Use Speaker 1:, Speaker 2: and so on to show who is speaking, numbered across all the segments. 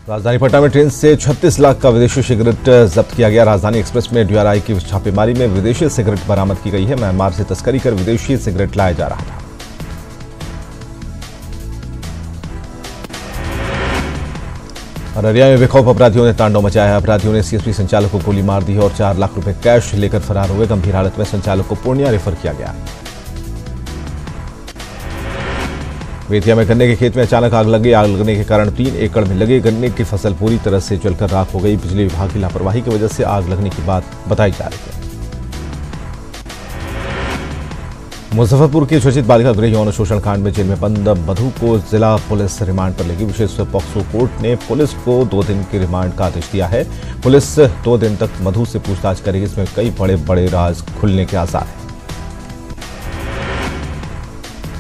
Speaker 1: राजधानी पटना में ट्रेन से 36 लाख का विदेशी सिगरेट जब्त किया गया। राजधानी एक्सप्रेस में डीआरआई की छापेमारी में विदेशी सिगरेट बरामद की गई है। म्यांमार से तस्करी कर विदेशी सिगरेट लाया जा रहा था। अररिया में बेखौफ अपराधियों ने तांडव मचाया है। अपराधियों ने सीएसपी संचालक को गोली मार दी और 4 लाख रुपए कैश लेकर फरार हुए। गंभीर हालत में संचालक को पूर्णिया रेफर किया गया। बेतिया में गन्ने के खेत में अचानक आग लगी। आग लगने के कारण 3 एकड़ में लगे गन्ने की फसल पूरी तरह से जलकर राख हो गई। बिजली विभाग की लापरवाही की वजह से आग लगने की बात बताई जा रही है। मुजफ्फरपुर के चर्चित बालिका गृह यौन शोषण कांड में जेल में बंद मधु को जिला पुलिस रिमांड पर लेगी। विशेष पॉक्सो कोर्ट ने पुलिस को 2 दिन के रिमांड का आदेश दिया है। पुलिस 2 दिन तक मधु से पूछताछ करेगी। इसमें कई बड़े बड़े राज खुलने के आसार हैं।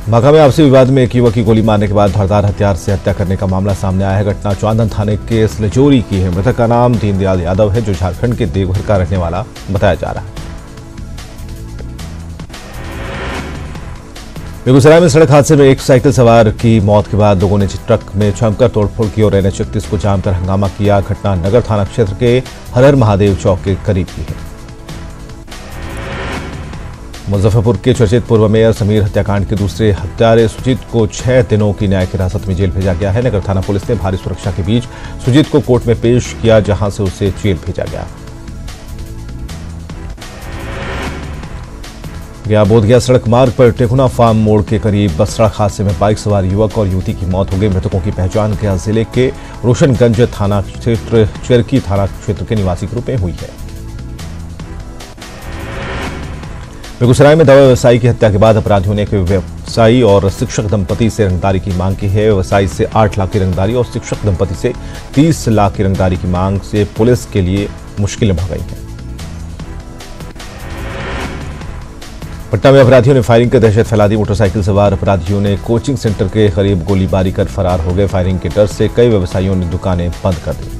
Speaker 1: बांका में आपसी विवाद में एक युवक की गोली मारने के बाद धारदार हथियार से हत्या करने का मामला सामने आया है। घटना चांदन थाने के स्लजोरी की है। मृतक का नाम दीनदयाल यादव है, जो झारखंड के देवघर का रहने वाला बताया जा रहा है। बेगूसराय में सड़क हादसे में एक साइकिल सवार की मौत के बाद लोगों ने ट्रक में जमकर तोड़फोड़ की और NH 31 को जाम कर हंगामा किया। घटना नगर थाना क्षेत्र के हरहर महादेव चौक के करीब की है। मुजफ्फरपुर के चर्चित पूर्व मेयर समीर हत्याकांड के दूसरे हत्यारे सुजीत को 6 दिनों की न्यायिक हिरासत में जेल भेजा गया है। नगर थाना पुलिस ने भारी सुरक्षा के बीच सुजीत को कोर्ट में पेश किया, जहां से उसे जेल भेजा गया। बोधगया सड़क मार्ग पर टेकुना फार्म मोड़ के करीब बस सड़क हादसे में बाइक सवार युवक और युवती की मौत हो गई। मृतकों की पहचान गया जिले के रोशनगंज थाना क्षेत्र चरकी थाना क्षेत्र के निवासी के रूप में हुई है। बेगूसराय में दवा व्यवसायी की हत्या के बाद अपराधियों ने एक व्यवसायी और शिक्षक दंपति से रंगदारी की मांग की है। व्यवसायी से 8 लाख की रंगदारी और शिक्षक दंपति से 30 लाख की रंगदारी की मांग से पुलिस के लिए मुश्किलें बढ़ गई हैं। पटना में अपराधियों ने फायरिंग की दहशत फैला दी। मोटरसाइकिल सवार अपराधियों ने कोचिंग सेंटर के करीब गोलीबारी कर फरार हो गए। फायरिंग के डर से कई व्यवसायियों ने दुकानें बंद कर दी।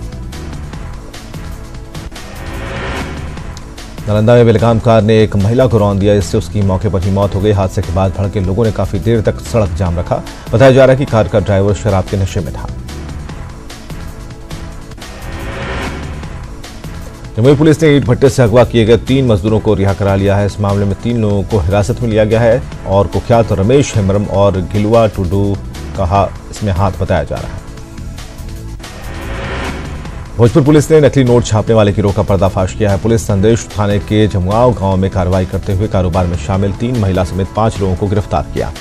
Speaker 1: नालंदा में बेलगाम कार ने एक महिला को रौंद दिया, इससे उसकी मौके पर ही मौत हो गई। हादसे के बाद भड़के लोगों ने काफी देर तक सड़क जाम रखा। बताया जा रहा है कि कार का ड्राइवर शराब के नशे में था। जमुई पुलिस ने ईंट भट्टे से अगवा किए गए 3 मजदूरों को रिहा करा लिया है। इस मामले में 3 लोगों को हिरासत में लिया गया है और कुख्यात रमेश हेम्ब्रम और गिलुआ टुडू का इसमें हाथ बताया जा रहा है। भोजपुर पुलिस ने नकली नोट छापने वाले गिरोह का पर्दाफाश किया है। पुलिस संदेश थाने के जमुआव गांव में कार्रवाई करते हुए कारोबार में शामिल 3 महिला समेत 5 लोगों को गिरफ्तार किया।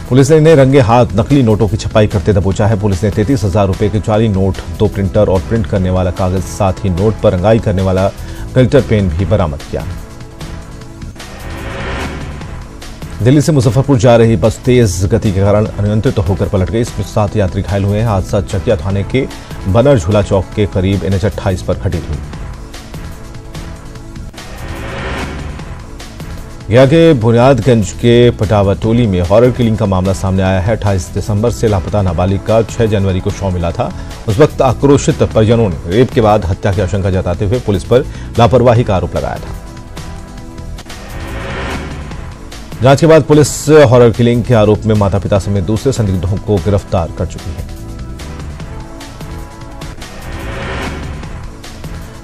Speaker 1: पुलिस ने इन्हें रंगे हाथ नकली नोटों की छपाई करते दबोचा है। पुलिस ने 33,000 रुपए के जाली नोट, 2 प्रिंटर और प्रिंट करने वाला कागज, साथ ही नोट पर रंगाई करने वाला ग्लिटर पेन भी बरामद किया। दिल्ली से मुजफ्फरपुर जा रही बस तेज गति के कारण अनियंत्रित होकर पलट गई। इसमें 7 यात्री घायल हुए हैं। हादसा चकिया थाने के बनर झूला चौक के करीब NH 28 पर घटित हुई। गया के बुनियादगंज के पटावाटोली में हॉरर किलिंग का मामला सामने आया है। 28 दिसंबर से लापता नाबालिग का 6 जनवरी को शव मिला था। उस वक्त आक्रोशित परिजनों ने रेप के बाद हत्या की आशंका जताते हुए पुलिस पर लापरवाही का आरोप लगाया था। जांच के बाद पुलिस हॉरर किलिंग के आरोप में माता पिता समेत दूसरे संदिग्धों को गिरफ्तार कर चुकी है।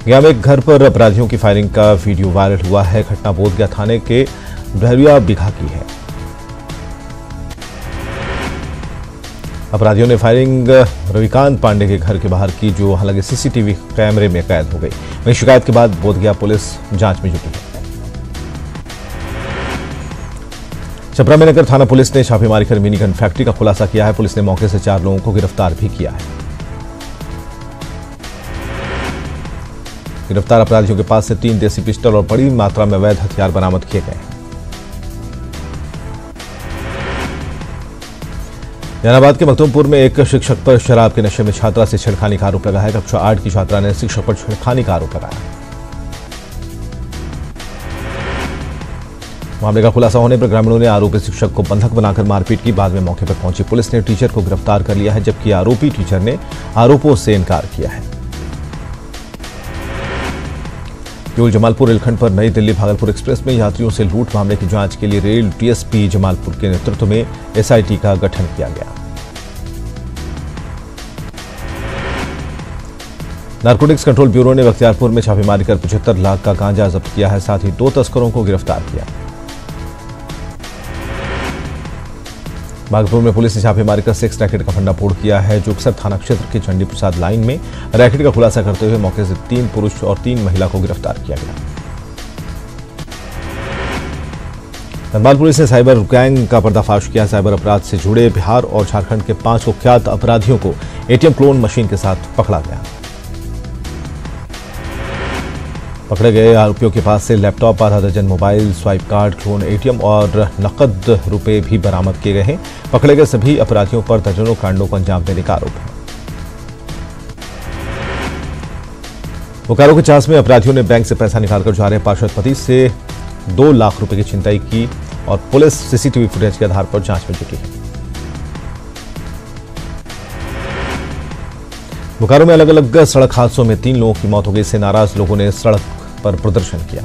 Speaker 1: गया में एक घर पर अपराधियों की फायरिंग का वीडियो वायरल हुआ है। घटना बोधगया थाने के बहरिया बिघा की है। अपराधियों ने फायरिंग रविकांत पांडे के घर के बाहर की, जो हालांकि CCTV कैमरे में कैद हो गई। वहीं शिकायत के बाद बोधगया पुलिस जांच में जुटी है। छपरा में नगर थाना पुलिस ने छापेमारी कर मिनी गन फैक्ट्री का खुलासा किया है। पुलिस ने मौके से 4 लोगों को गिरफ्तार भी किया है। गिरफ्तार अपराधियों के पास से 3 देसी पिस्टल और बड़ी मात्रा में अवैध हथियार बरामद किए गए हैं। जहानाबाद के मखदूमपुर में एक शिक्षक पर शराब के नशे में छात्रा से छेड़खानी का आरोप लगा है। कक्षा 8 की छात्रा ने शिक्षक पर छेड़खानी का आरोप लगाया। मामले का खुलासा होने पर ग्रामीणों ने आरोपी शिक्षक को बंधक बनाकर मारपीट की। बाद में मौके पर पहुंची पुलिस ने टीचर को गिरफ्तार कर लिया है, जबकि आरोपी टीचर ने आरोपों से इनकार किया है। केवल जमालपुर रेलखंड पर नई दिल्ली भागलपुर एक्सप्रेस में यात्रियों से लूट मामले की जांच के लिए रेल डीएसपी जमालपुर के नेतृत्व में एसआईटी का गठन किया गया। नारकोटिक्स कंट्रोल ब्यूरो ने बख्तियारपुर में छापेमारी कर 75 लाख का गांजा जब्त किया है। साथ ही 2 तस्करों को गिरफ्तार किया। भागलपुर में पुलिस ने छापेमारी कर सेक्स रैकेट का भंडाफोड़ किया है। जोगसर थाना क्षेत्र के चंडी प्रसाद लाइन में रैकेट का खुलासा करते हुए मौके से 3 पुरुष और 3 महिला को गिरफ्तार किया गया। धनबाद पुलिस ने साइबर गैंग का पर्दाफाश किया। साइबर अपराध से जुड़े बिहार और झारखंड के 5 कुख्यात अपराधियों को एटीएम क्लोन मशीन के साथ पकड़ा गया। पकड़े गए आरोपियों के पास से लैपटॉप, आधा दर्जन mobile, swipe card, clone ATM और नकद रुपए भी बरामद किए गए हैं। पकड़े गए सभी अपराधियों पर दर्जनों कांडों को अंजाम देने का आरोप है। बोकारो के चास में अपराधियों ने बैंक से पैसा निकालकर जा रहे पार्षद पति से 2 लाख रुपए की छिनताई की और पुलिस सीसीटीवी फुटेज के आधार पर जांच में जुटी है। बोकारो में अलग अलग सड़क हादसों में 3 लोगों की मौत हो गई। इससे नाराज लोगों ने सड़क पर प्रदर्शन किया।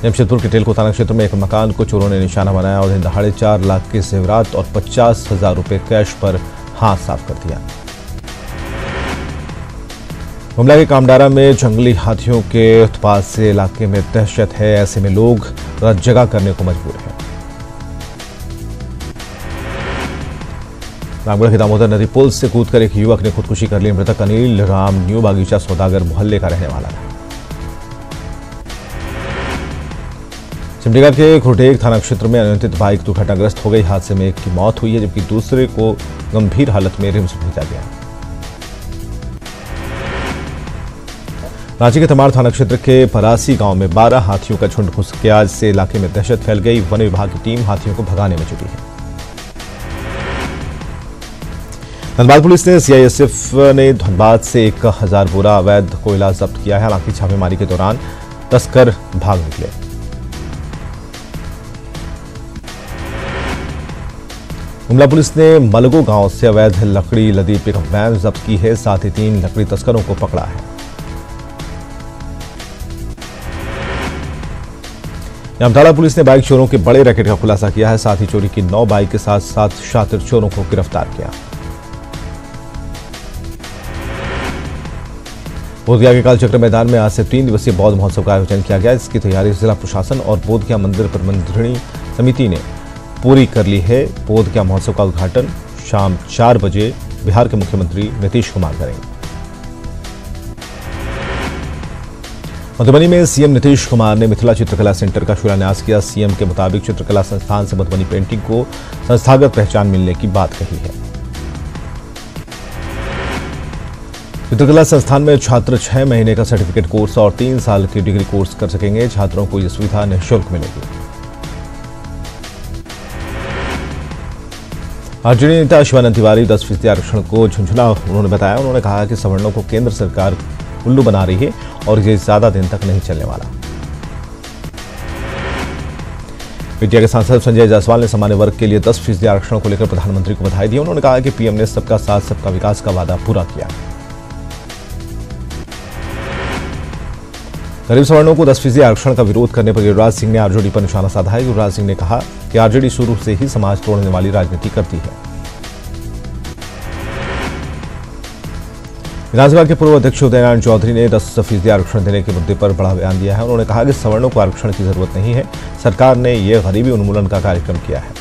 Speaker 1: जमशेदपुर के टेलको थाना क्षेत्र में एक मकान को चोरों ने निशाना बनाया और दिन दहाड़े 4 लाख के जेवरात और 50,000 रुपए कैश पर हाथ साफ कर दिया। गुमला के कामडारा में जंगली हाथियों के उत्पात से इलाके में दहशत है। ऐसे में लोग रात जगह करने को मजबूर हैं। रामगढ़ के दामोदर नदी पुल से कूदकर एक युवक ने खुदकुशी कर ली। मृतक अनिल राम न्यू बागीचा सौदागर मोहल्ले का रहने वाला था। सिमडेगा के खुरटेग थाना क्षेत्र में अनियंत्रित बाइक दुर्घटनाग्रस्त हो गई। हादसे में एक की मौत हुई है जबकि दूसरे को गंभीर हालत में रिम्स भेजा गया। रांची के तमाड़ थाना क्षेत्र के परासी गांव में 12 हाथियों का झुंड घुस गया। आज से इलाके में दहशत फैल गई। वन विभाग की टीम हाथियों को भगाने में जुटी है। धनबाद पुलिस ने सीआईएसएफ ने धनबाद से 1000 बोरा अवैध कोयला जब्त किया है। हालांकि छापेमारी के दौरान तस्कर भाग निकले। गुमला पुलिस ने मलगो गांव से अवैध लकड़ी लदी पिकअप वैन जब्त की है। साथ ही 3 लकड़ी तस्करों को पकड़ा है। जामताड़ा पुलिस ने बाइक चोरों के बड़े रैकेट का खुलासा किया है। साथ ही चोरी की 9 बाइक के साथ 7 शातिर चोरों को गिरफ्तार किया। बोधगया के कालचक्र मैदान में आज से 3 दिवसीय बौद्ध महोत्सव का आयोजन किया गया। इसकी तैयारी जिला प्रशासन और बोधगया मंदिर प्रबंधनी समिति ने पूरी कर ली है। बोधगया महोत्सव का उद्घाटन शाम 4 बजे बिहार के मुख्यमंत्री नीतीश कुमार करेंगे। मधुबनी में सीएम नीतीश कुमार ने मिथिला चित्रकला सेंटर का शिलान्यास किया। सीएम के मुताबिक चित्रकला संस्थान से मधुबनी पेंटिंग को संस्थागत पहचान मिलने की बात कही है। चित्रकला संस्थान में छात्र 6 महीने का सर्टिफिकेट कोर्स और 3 साल की डिग्री कोर्स कर सकेंगे। छात्रों को यह सुविधा निःशुल्क मिलेगी। आरजेडी नेता शिवानंद तिवारी 10% आरक्षण को झुंझुना उन्होंने बताया। उन्होंने कहा कि सवर्णों को केंद्र सरकार उल्लू बना रही है और ये ज्यादा दिन तक नहीं चलने वाला। विद्या के सांसद संजय जायसवाल ने सामान्य वर्ग के लिए 10% आरक्षण को लेकर प्रधानमंत्री को बधाई दी। उन्होंने कहा कि पीएम ने सबका साथ सबका विकास का वादा पूरा किया। गरीब सवर्णों को 10% आरक्षण का विरोध करने पर गिरिराज सिंह ने आरजेडी पर निशाना साधा है। गिरिराज सिंह ने कहा कि आरजेडी शुरू से ही समाज तोड़ने वाली राजनीति करती है। विधानसभा के पूर्व अध्यक्ष उदयनारायण चौधरी ने 10% आरक्षण देने के मुद्दे पर बड़ा बयान दिया है। उन्होंने कहा कि सवर्णों को आरक्षण की जरूरत नहीं है। सरकार ने यह गरीबी उन्मूलन का कार्यक्रम किया है।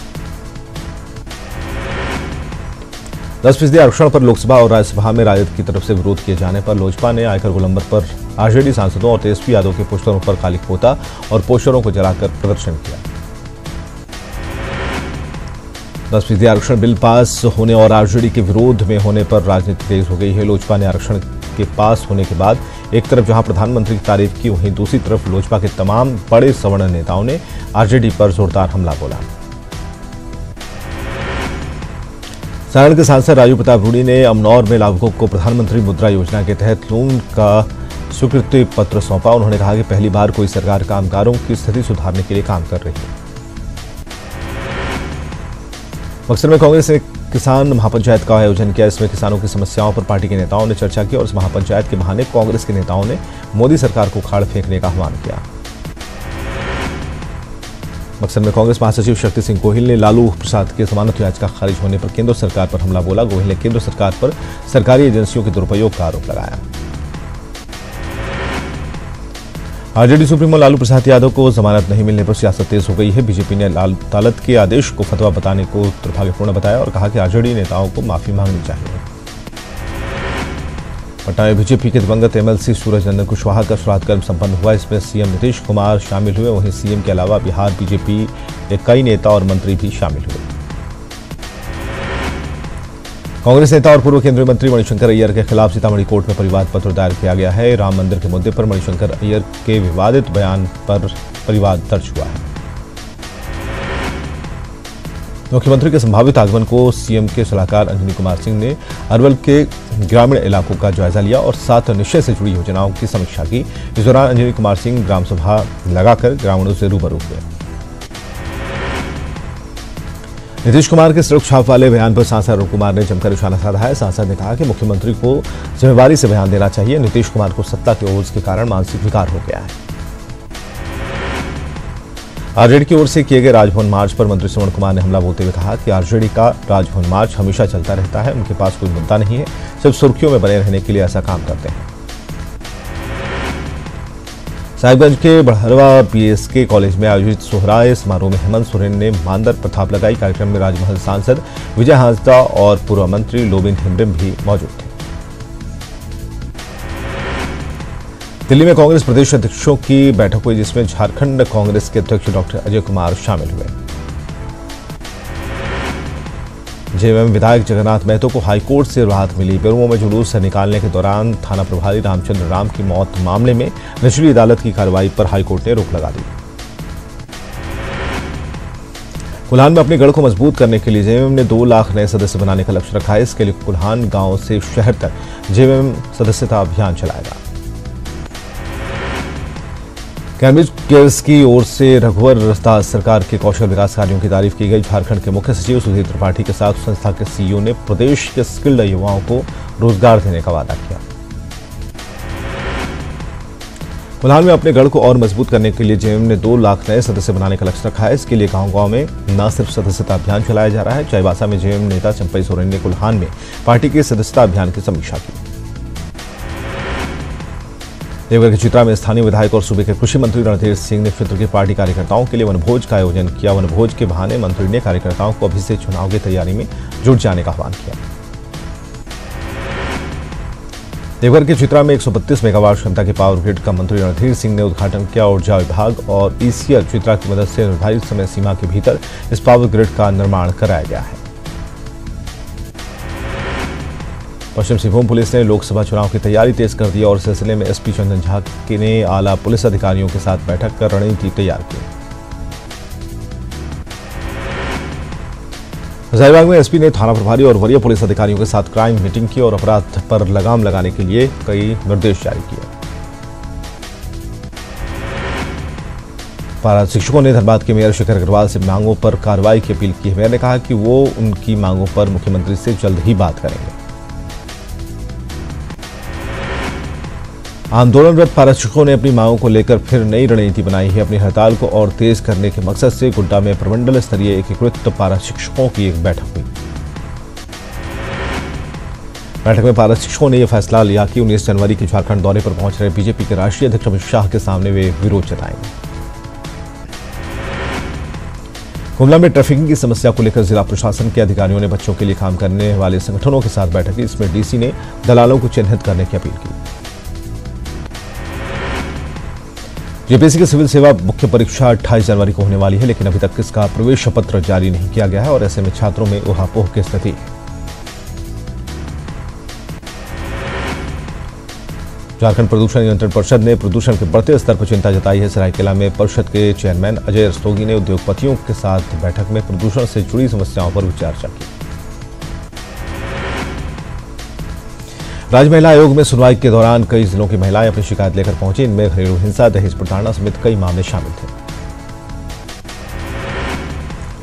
Speaker 1: 10% आरक्षण पर लोकसभा और राज्यसभा में राजद की तरफ से विरोध किए जाने पर लोजपा ने आयकर गोलंबर पर आरजेडी सांसदों और तेजस्वी यादव के पोस्टरों पर कालिक पोता और पोस्टरों को जलाकर प्रदर्शन किया। 10% आरक्षण बिल पास होने और आरजेडी के विरोध में होने पर राजनीति तेज हो गई है। लोजपा ने आरक्षण के पास होने के बाद एक तरफ जहां प्रधानमंत्री की तारीफ की, वहीं दूसरी तरफ लोजपा के तमाम बड़े सवर्ण नेताओं ने आरजेडी पर जोरदार हमला बोला। सारण के सांसद राजू प्रताप रूडी ने अमनौर में लाभुकों को प्रधानमंत्री मुद्रा योजना के तहत लोन का स्वीकृति पत्र सौंपा। उन्होंने कहा कि पहली बार कोई सरकार कामगारों की स्थिति सुधारने के लिए काम कर रही है। बक्सर में कांग्रेस किसान महापंचायत का आयोजन किया। इसमें किसानों की समस्याओं पर पार्टी के नेताओं ने चर्चा की और इस महापंचायत के बहाने कांग्रेस के नेताओं ने मोदी सरकार को खाड़ फेंकने का आह्वान किया। बक्सर में कांग्रेस महासचिव शक्ति सिंह गोहिल ने लालू प्रसाद की जमानत याचिका खारिज होने पर केंद्र सरकार पर हमला बोला। गोहिल ने केंद्र सरकार पर सरकारी एजेंसियों के दुरुपयोग का आरोप लगाया। आरजेडी सुप्रीमो लालू प्रसाद यादव को जमानत नहीं मिलने पर सियासत तेज हो गई है। बीजेपी ने अदालत के आदेश को फतवा बताने को दुर्भाग्यपूर्ण बताया और कहा कि आरजेडी नेताओं को माफी मांगनी चाहिए। पटना में बीजेपी के दिवंगत एमएलसी सूरज नंदन कुशवाहा का श्राद्ध कर्म संपन्न हुआ। इसमें सीएम नीतीश कुमार शामिल हुए। वहीं सीएम के अलावा बिहार बीजेपी के कई नेता और मंत्री भी शामिल हुए। कांग्रेस नेता और पूर्व केंद्रीय मंत्री मणिशंकर अय्यर के खिलाफ सीतामढ़ी कोर्ट में परिवाद पत्र दायर किया गया है। राम मंदिर के मुद्दे पर मणिशंकर अय्यर के विवादित बयान पर परिवाद दर्ज हुआ है। मुख्यमंत्री के संभावित आगमन को सीएम के सलाहकार अंजनी कुमार सिंह ने अरवल के ग्रामीण इलाकों का जायजा लिया और 7 निश्चय से जुड़ी योजनाओं की समीक्षा की। इस दौरान अंजनी कुमार सिंह ग्राम सभा लगाकर ग्रामीणों से रूबरू हुए। नीतीश कुमार के सड़क छाप वाले बयान पर सांसद अरुण कुमार ने जमकर निशाना साधा है। सांसद ने कहा कि मुख्यमंत्री को जिम्मेवारी से बयान देना चाहिए। नीतीश कुमार को सत्ता के ओझ के कारण मानसिक विकार हो गया है। आरजेडी की ओर से किए गए राजभवन मार्च पर मंत्री श्रवण कुमार ने हमला बोलते हुए कहा कि आरजेडी का राजभवन मार्च हमेशा चलता रहता है। उनके पास कोई मुद्दा नहीं है, सिर्फ सुर्खियों में बने रहने के लिए ऐसा काम करते हैं। साहिबगंज के बड़हरवा पीएसके कॉलेज में आयोजित सोहराय समारोह में हेमंत सोरेन ने मानदर प्रताप लगाई। कार्यक्रम में राजमहल सांसद विजय हांसदा और पूर्व मंत्री लोबिन हेम्ब्रिम भी मौजूद थे। दिल्ली में कांग्रेस प्रदेश अध्यक्षों की बैठक हुई, जिसमें झारखंड कांग्रेस के अध्यक्ष डॉक्टर अजय कुमार शामिल हुए। जेएमएम विधायक जगन्नाथ महतो को हाईकोर्ट से राहत मिली। बेरुओं में जुलूस निकालने के दौरान थाना प्रभारी रामचंद्र राम की मौत मामले में निचली अदालत की कार्रवाई पर हाईकोर्ट ने रोक लगा दी। कुल्हान में अपने गढ़ को मजबूत करने के लिए जेएमएम ने 2 लाख नए सदस्य बनाने का लक्ष्य रखा है। इसके लिए कुल्हान गांव से शहर तक जेएमएम सदस्यता अभियान चलाएगा। कैम्ब्रिज केयर्स की ओर से रघुवर दास सरकार के कौशल विकास कार्यों की तारीफ की गई। झारखंड के मुख्य सचिव सुधीर त्रिपाठी के साथ संस्था के सीईओ ने प्रदेश के स्किल्ड युवाओं को रोजगार देने का वादा किया। कुल्हान में अपने गढ़ को और मजबूत करने के लिए जेएमएम ने 2 लाख नए सदस्य बनाने का लक्ष्य रखा है। इसके लिए गांव-गांव में न सिर्फ सदस्यता अभियान चलाया जा रहा है। चाईबासा में जेएमएम नेता चंपई सोरेन ने कुल्हान में पार्टी के सदस्यता अभियान की समीक्षा की। देवघर के चित्रा में स्थानीय विधायक और सूबे के कृषि मंत्री रणधीर सिंह ने क्षेत्र के पार्टी कार्यकर्ताओं के लिए वनभोज का आयोजन किया। वनभोज के बहाने मंत्री ने कार्यकर्ताओं को अभी से चुनाव की तैयारी में जुट जाने का आह्वान किया। देवघर के चित्रा में 132 मेगावाट क्षमता के पावर ग्रिड का मंत्री रणधीर सिंह ने उद्घाटन किया। ऊर्जा विभाग और ईसीएल चित्रा की मदद से निर्धारित समय सीमा के भीतर इस पावर ग्रिड का निर्माण कराया गया है। पश्चिम सिंहभूम पुलिस ने लोकसभा चुनाव की तैयारी तेज कर दी और सिलसिले में एसपी चंदन झा ने आला पुलिस अधिकारियों के साथ बैठक कर रणनीति तैयार की। हजारीबाग में एसपी ने थाना प्रभारी और वरीय पुलिस अधिकारियों के साथ क्राइम मीटिंग की और अपराध पर लगाम लगाने के लिए कई निर्देश जारी किए। पारा शिक्षकों ने धनबाद के मेयर शेखर अग्रवाल से मांगों पर कार्रवाई की अपील की है। मेयर ने कहा कि वो उनकी मांगों पर मुख्यमंत्री से जल्द ही बात करेंगे। आंदोलनरत पारा शिक्षकों ने अपनी मांगों को लेकर फिर नई रणनीति बनाई है। अपनी हड़ताल को और तेज करने के मकसद से गोड्डा में प्रमंडल स्तरीय एकीकृत पारा शिक्षकों की एक बैठक हुई। बैठक में पारा शिक्षकों ने यह फैसला लिया कि 19 जनवरी के झारखंड दौरे पर पहुंच रहे बीजेपी के राष्ट्रीय अध्यक्ष अमित शाह के सामने वे विरोध जताएंगे। गुमला में ट्रैफिकिंग की समस्या को लेकर जिला प्रशासन के अधिकारियों ने बच्चों के लिए काम करने वाले संगठनों के साथ बैठक की। इसमें डीसी ने दलालों को चिन्हित करने की अपील की। जेपीएससी की सिविल सेवा मुख्य परीक्षा 28 जनवरी को होने वाली है, लेकिन अभी तक इसका प्रवेश पत्र जारी नहीं किया गया है और ऐसे में छात्रों में ऊहापोह की स्थिति है। झारखंड प्रदूषण नियंत्रण परिषद ने प्रदूषण के बढ़ते स्तर पर चिंता जताई है। सरायकेला में परिषद के चेयरमैन अजय रस्तोगी ने उद्योगपतियों के साथ बैठक में प्रदूषण से जुड़ी समस्याओं पर चर्चा की। राज्य महिला आयोग में सुनवाई के दौरान कई जिलों की महिलाएं अपनी शिकायत लेकर पहुंची। इनमें घरेलू हिंसा, दहेज प्रताड़ना समेत कई मामले शामिल थे।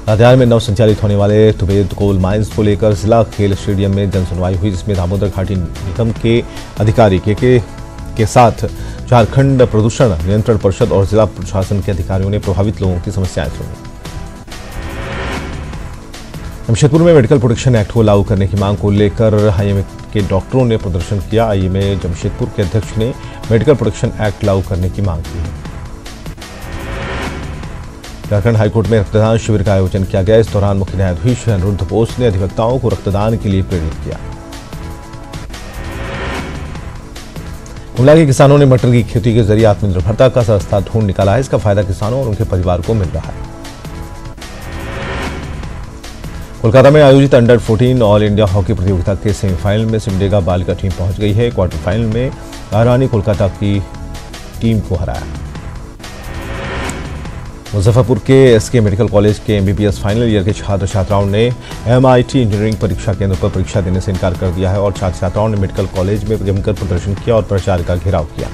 Speaker 1: लातेहार में नव संचालित होने वाले तुबेद कोल माइंस को लेकर जिला खेल स्टेडियम में जनसुनवाई हुई, जिसमें दामोदर घाटी निगम के अधिकारी के साथ झारखंड प्रदूषण नियंत्रण परिषद और जिला प्रशासन के अधिकारियों ने प्रभावित लोगों की समस्याएं सुनी। जमशेदपुर में मेडिकल प्रोटेक्शन एक्ट को लागू करने की मांग को लेकर आईएमए के डॉक्टरों ने प्रदर्शन किया। आईएमए जमशेदपुर के अध्यक्ष ने मेडिकल प्रोटेक्शन एक्ट लागू करने की मांग की है। झारखंड हाईकोर्ट में रक्तदान शिविर का आयोजन किया गया। इस दौरान मुख्य न्यायाधीश अनिरुद्ध बोस ने अधिवक्ताओं को रक्तदान के लिए प्रेरित किया। गुमला के किसानों ने मटर की खेती के जरिए आत्मनिर्भरता का रास्ता ढूंढ निकाला है। इसका फायदा किसानों और उनके परिवार को मिल रहा है। कोलकाता में आयोजित अंडर 14 ऑल इंडिया हॉकी प्रतियोगिता के सेमीफाइनल में सिमडेगा बालिका टीम पहुंच गई है। क्वार्टर फाइनल में महारानी कोलकाता की टीम को हराया। मुजफ्फरपुर के एसके मेडिकल कॉलेज के एमबीबीएस फाइनल ईयर के छात्र छात्राओं ने एमआईटी इंजीनियरिंग परीक्षा केंद्र पर परीक्षा देने से इनकार कर दिया है और छात्र छात्राओं ने मेडिकल कॉलेज में जमकर प्रदर्शन किया और प्राचार्य का घेराव किया।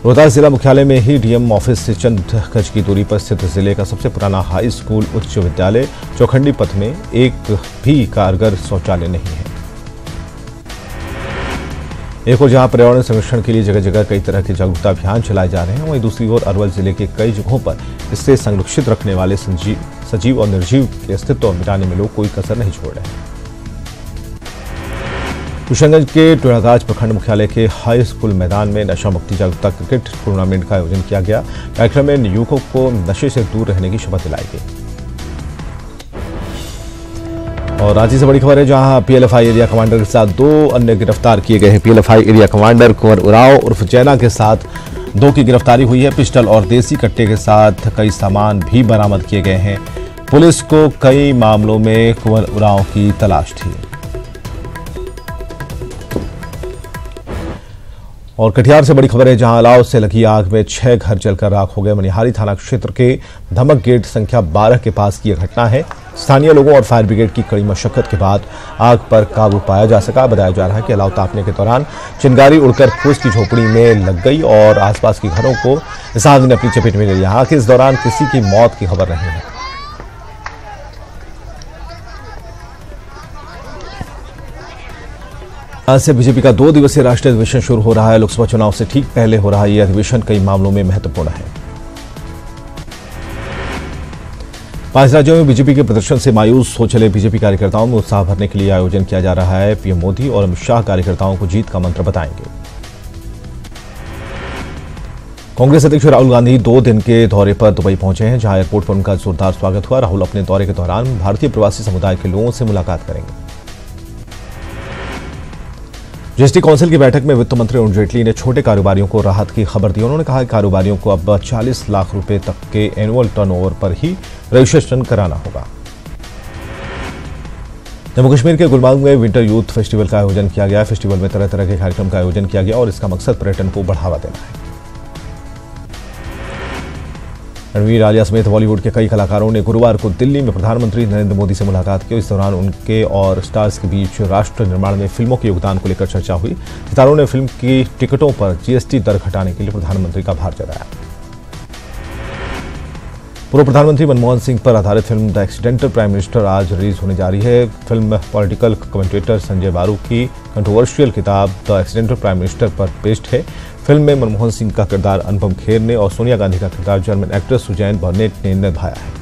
Speaker 1: रोहतास जिला मुख्यालय में ही डीएम ऑफिस से चंद गज की दूरी पर स्थित जिले का सबसे पुराना हाई स्कूल उच्च विद्यालय चौखंडी पथ में एक भी कारगर शौचालय नहीं है। एक और जहां पर्यावरण संरक्षण के लिए जगह जगह कई तरह के जागरूकता अभियान चलाए जा रहे हैं, वहीं दूसरी ओर अरवल जिले के कई जगहों पर इससे संरक्षित रखने वाले सजीव और निर्जीव के अस्तित्व मिटाने में लोग कोई कसर नहीं छोड़ रहे हैं। किशनगंज के टोड़ागाछ प्रखंड मुख्यालय के हाई स्कूल मैदान में नशा मुक्ति जागरूकता क्रिकेट टूर्नामेंट का आयोजन किया गया। कार्यक्रम में युवकों को नशे से दूर रहने की शपथ दिलाई गई। और रांची से बड़ी खबर है, जहां पीएलएफआई एरिया कमांडर के साथ 2 अन्य गिरफ्तार किए गए हैं। पीएलएफआई एरिया कमांडर कुंवर उराव उर्फ जैना के साथ 2 की गिरफ्तारी हुई है। पिस्टल और देसी कट्टे के साथ कई सामान भी बरामद किए गए हैं। पुलिस को कई मामलों में कुंवर उराव की तलाश थी। और कटिहार से बड़ी खबर है, जहां अलाव से लगी आग में 6 घर जलकर राख हो गए। मनिहारी थाना क्षेत्र के धमक गेट संख्या 12 के पास की यह घटना है। स्थानीय लोगों और फायर ब्रिगेड की कड़ी मशक्कत के बाद आग पर काबू पाया जा सका। बताया जा रहा है कि अलाव तापने के दौरान चिंगारी उड़कर फूस की झोपड़ी में लग गई और आसपास के घरों को इस आग ने अपनी चपेट में ले लिया। आग इस दौरान किसी की मौत की खबर नहीं है। आज से बीजेपी का 2 दिवसीय राष्ट्रीय अधिवेशन शुरू हो रहा है। लोकसभा चुनाव से ठीक पहले हो रहा यह अधिवेशन कई मामलों में महत्वपूर्ण है। 5 राज्यों में बीजेपी के प्रदर्शन से मायूस हो चले बीजेपी कार्यकर्ताओं में उत्साह भरने के लिए आयोजन किया जा रहा है। पीएम मोदी और अमित शाह कार्यकर्ताओं को जीत का मंत्र बताएंगे। कांग्रेस अध्यक्ष राहुल गांधी 2 दिन के दौरे पर दुबई पहुंचे हैं, जहां एयरपोर्ट पर उनका जोरदार स्वागत हुआ। राहुल अपने दौरे के दौरान भारतीय प्रवासी समुदाय के लोगों से मुलाकात करेंगे। जीएसटी काउंसिल की बैठक में वित्त मंत्री अरुण जेटली ने छोटे कारोबारियों को राहत की खबर दी। उन्होंने कहा कि कारोबारियों को अब 40 लाख रुपए तक के एनुअल टर्नओवर पर ही रजिस्ट्रेशन कराना होगा। जम्मू कश्मीर के गुलमर्ग में विंटर यूथ फेस्टिवल का आयोजन किया गया। फेस्टिवल में तरह तरह के कार्यक्रम का आयोजन किया गया और इसका मकसद पर्यटन को बढ़ावा देना है। रणवीर आलिया समेत बॉलीवुड के कई कलाकारों ने गुरुवार को दिल्ली में प्रधानमंत्री नरेंद्र मोदी से मुलाकात की। इस दौरान उनके और स्टार्स के बीच राष्ट्र निर्माण में फिल्मों के योगदान को लेकर चर्चा हुई। सितारों ने फिल्म की टिकटों पर जीएसटी दर घटाने के लिए प्रधानमंत्री का आभार जताया। पूर्व प्रधानमंत्री मनमोहन सिंह पर आधारित film the accidental prime minister आज रिलीज होने जा रही है। फिल्म पॉलिटिकल कमेंटेटर संजय बारू की कंट्रोवर्शियल किताब द एक्सीडेंटल प्राइम मिनिस्टर पर बेस्ड है। फिल्म में मनमोहन सिंह का किरदार अनुपम खेर ने और सोनिया गांधी का किरदार जर्मन एक्ट्रेस सुजैन बर्नेट ने निभाया है।